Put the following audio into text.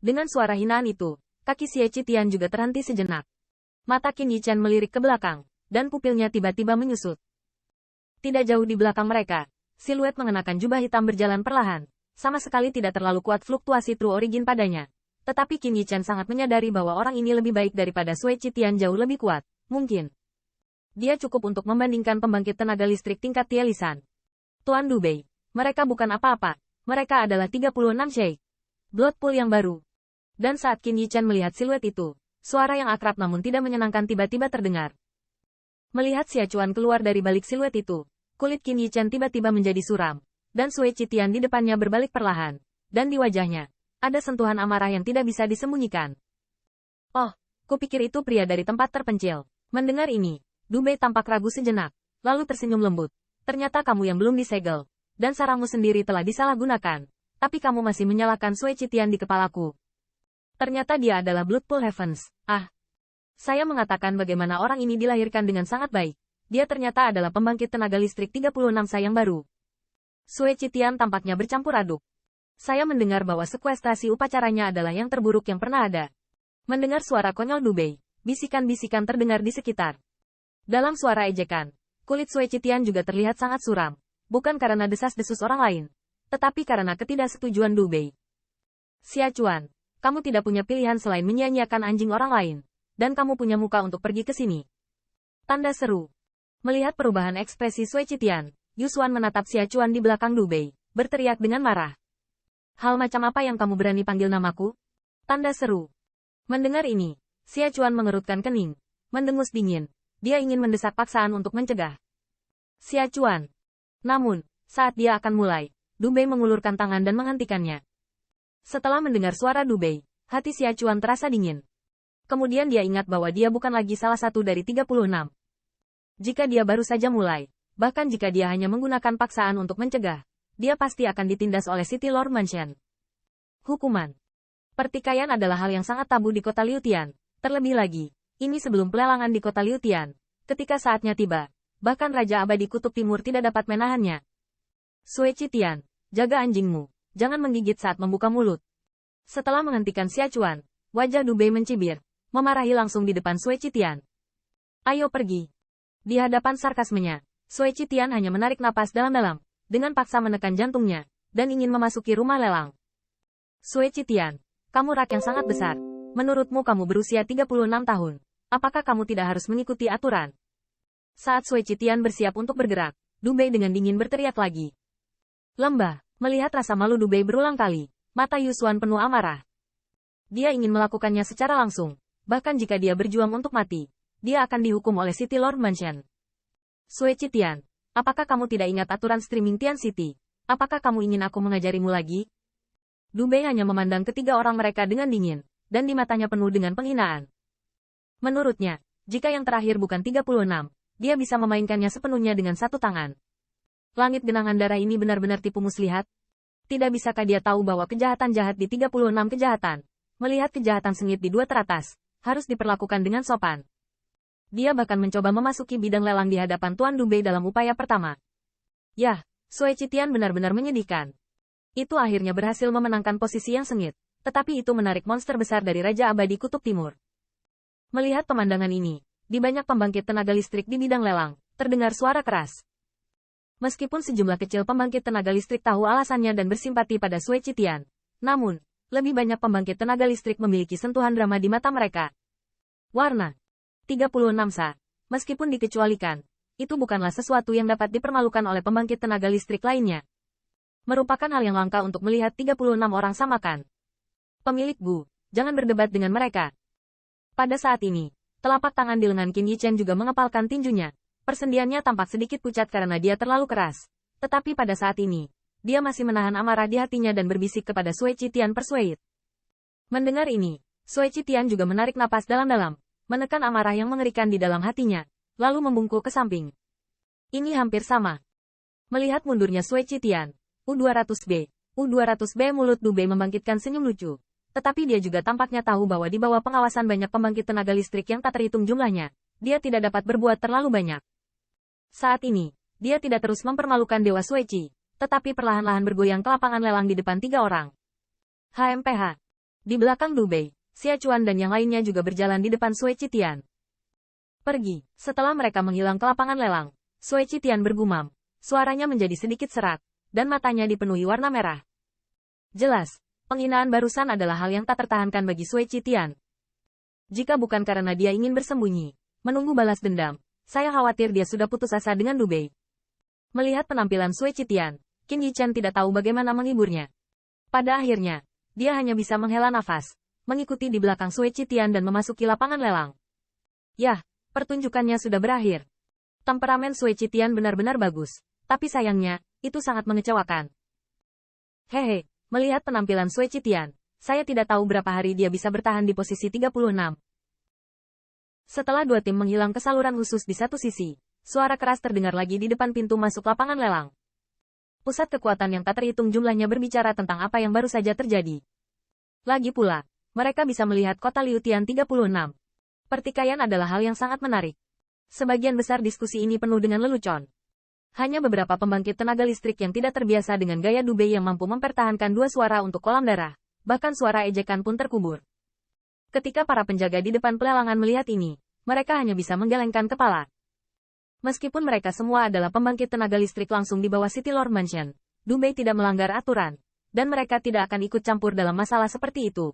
Dengan suara hinaan itu, kaki Xie Qitian juga terhenti sejenak. Mata Qin Yichen melirik ke belakang, dan pupilnya tiba-tiba menyusut. Tidak jauh di belakang mereka, siluet mengenakan jubah hitam berjalan perlahan. Sama sekali tidak terlalu kuat fluktuasi True Origin padanya. Tetapi Qin Yichen sangat menyadari bahwa orang ini lebih baik daripada Xue Qitian jauh lebih kuat. Mungkin dia cukup untuk membandingkan pembangkit tenaga listrik tingkat Tielisan. Tuan Dubei, mereka bukan apa-apa. Mereka adalah 36 Sheikh. Blood Pool yang baru. Dan saat Qin Yichen melihat siluet itu, suara yang akrab namun tidak menyenangkan tiba-tiba terdengar. Melihat Xia Chuan keluar dari balik siluet itu, kulit Qin Yichen tiba-tiba menjadi suram. Dan Xue Qitian di depannya berbalik perlahan. Dan di wajahnya, ada sentuhan amarah yang tidak bisa disembunyikan. Oh, kupikir itu pria dari tempat terpencil. Mendengar ini, Dubei tampak ragu sejenak, lalu tersenyum lembut. Ternyata kamu yang belum disegel. Dan sarangmu sendiri telah disalahgunakan. Tapi kamu masih menyalahkan Xue Qitian di kepalaku. Ternyata dia adalah Blood Pool Heavens. Ah, saya mengatakan bagaimana orang ini dilahirkan dengan sangat baik. Dia ternyata adalah pembangkit tenaga listrik 36 yang baru. Xue Qitian tampaknya bercampur aduk. Saya mendengar bahwa sekuestrasi upacaranya adalah yang terburuk yang pernah ada. Mendengar suara konyol Dubei, bisikan-bisikan terdengar di sekitar. Dalam suara ejekan, kulit Xue Qitian juga terlihat sangat suram. Bukan karena desas-desus orang lain, tetapi karena ketidaksetujuan Dubei. Xia Chuan, kamu tidak punya pilihan selain menyia-nyiakan anjing orang lain. Dan kamu punya muka untuk pergi ke sini. Tanda seru. Melihat perubahan ekspresi Xue Qitian, Yusuan menatap Xia Chuan di belakang Dubei, berteriak dengan marah. Hal macam apa yang kamu berani panggil namaku? Tanda seru. Mendengar ini, Xia Chuan mengerutkan kening, mendengus dingin. Dia ingin mendesak paksaan untuk mencegah Xia Chuan. Namun, saat dia akan mulai, Dubei mengulurkan tangan dan menghentikannya. Setelah mendengar suara Dubei, hati Xia Chuan terasa dingin. Kemudian dia ingat bahwa dia bukan lagi salah satu dari 36. Jika dia baru saja mulai, bahkan jika dia hanya menggunakan paksaan untuk mencegah, dia pasti akan ditindas oleh City Lord Mansion. Hukuman. Pertikaian adalah hal yang sangat tabu di kota Liutian. Terlebih lagi, ini sebelum pelelangan di kota Liutian. Ketika saatnya tiba, bahkan Raja Abadi Kutub Timur tidak dapat menahannya. Xue Qitian, jaga anjingmu. Jangan menggigit saat membuka mulut. Setelah menghentikan Xia Chuan, wajah Dubei mencibir, memarahi langsung di depan Xue Qitian. Ayo pergi. Di hadapan sarkasmenya, Xue Qitian hanya menarik napas dalam-dalam, dengan paksa menekan jantungnya, dan ingin memasuki rumah lelang. Xue Qitian, kamu rak yang sangat besar. Menurutmu kamu berusia 36 tahun. Apakah kamu tidak harus mengikuti aturan? Saat Xue Qitian bersiap untuk bergerak, Dubei dengan dingin berteriak lagi. Lembah, melihat rasa malu Dubei berulang kali, mata Yusuan penuh amarah. Dia ingin melakukannya secara langsung, bahkan jika dia berjuang untuk mati, dia akan dihukum oleh City Lord Mansion. Xue Qitian, apakah kamu tidak ingat aturan streaming Tian City? Apakah kamu ingin aku mengajarimu lagi? Dubei hanya memandang ketiga orang mereka dengan dingin, dan di matanya penuh dengan penghinaan. Menurutnya, jika yang terakhir bukan 36, dia bisa memainkannya sepenuhnya dengan satu tangan. Langit genangan darah ini benar-benar tipu muslihat. Tidak bisakah dia tahu bahwa kejahatan jahat di 36 kejahatan, melihat kejahatan sengit di dua teratas, harus diperlakukan dengan sopan. Dia bahkan mencoba memasuki bidang lelang di hadapan Tuan Dubei dalam upaya pertama. Yah, Xue Qitian benar-benar menyedihkan. Itu akhirnya berhasil memenangkan posisi yang sengit, tetapi itu menarik monster besar dari Raja Abadi Kutub Timur. Melihat pemandangan ini, di banyak pembangkit tenaga listrik di bidang lelang, terdengar suara keras. Meskipun sejumlah kecil pembangkit tenaga listrik tahu alasannya dan bersimpati pada Xue Qitian, namun, lebih banyak pembangkit tenaga listrik memiliki sentuhan drama di mata mereka. Warna 36 sa. Meskipun dikecualikan, itu bukanlah sesuatu yang dapat dipermalukan oleh pembangkit tenaga listrik lainnya. Merupakan hal yang langka untuk melihat 36 orang samakan. Pemilik Bu, jangan berdebat dengan mereka. Pada saat ini, telapak tangan di lengan Qin Yichen juga mengepalkan tinjunya. Persendiannya tampak sedikit pucat karena dia terlalu keras. Tetapi pada saat ini, dia masih menahan amarah di hatinya dan berbisik kepada Xue Qitian persuade. Mendengar ini, Xue Qitian juga menarik napas dalam-dalam, menekan amarah yang mengerikan di dalam hatinya, lalu membungkuk ke samping. Ini hampir sama. Melihat mundurnya Xue Qitian, U200B, U200B mulut Dubei membangkitkan senyum lucu. Tetapi dia juga tampaknya tahu bahwa di bawah pengawasan banyak pembangkit tenaga listrik yang tak terhitung jumlahnya, dia tidak dapat berbuat terlalu banyak. Saat ini, dia tidak terus mempermalukan Dewa Sueci, tetapi perlahan-lahan bergoyang ke lapangan lelang di depan 3 orang. HMPH. Di belakang Dubei, Xia Chuan dan yang lainnya juga berjalan di depan Sui Qitian. Pergi. Setelah mereka menghilang ke lapangan lelang, Sui Qitian bergumam. Suaranya menjadi sedikit serak, dan matanya dipenuhi warna merah. Jelas, penghinaan barusan adalah hal yang tak tertahankan bagi Sui Qitian. Jika bukan karena dia ingin bersembunyi, menunggu balas dendam, saya khawatir dia sudah putus asa dengan Dubei. Melihat penampilan Sui Qitian, Qin Yichen tidak tahu bagaimana menghiburnya. Pada akhirnya, dia hanya bisa menghela nafas, mengikuti di belakang Sui Qitian dan memasuki lapangan lelang. Yah, pertunjukannya sudah berakhir. Temperamen Sui Qitian benar-benar bagus, tapi sayangnya, itu sangat mengecewakan. Hehe, melihat penampilan Sui Qitian, saya tidak tahu berapa hari dia bisa bertahan di posisi 36. Setelah dua tim menghilang ke saluran khusus di satu sisi, suara keras terdengar lagi di depan pintu masuk lapangan lelang. Pusat kekuatan yang tak terhitung jumlahnya berbicara tentang apa yang baru saja terjadi. Lagi pula, mereka bisa melihat kota Liutian 36. Pertikaian adalah hal yang sangat menarik. Sebagian besar diskusi ini penuh dengan lelucon. Hanya beberapa pembangkit tenaga listrik yang tidak terbiasa dengan gaya Dubei yang mampu mempertahankan dua suara untuk kolam darah. Bahkan suara ejekan pun terkubur. Ketika para penjaga di depan pelelangan melihat ini, mereka hanya bisa menggelengkan kepala. Meskipun mereka semua adalah pembangkit tenaga listrik langsung di bawah City Lord Mansion, Dubei tidak melanggar aturan, dan mereka tidak akan ikut campur dalam masalah seperti itu.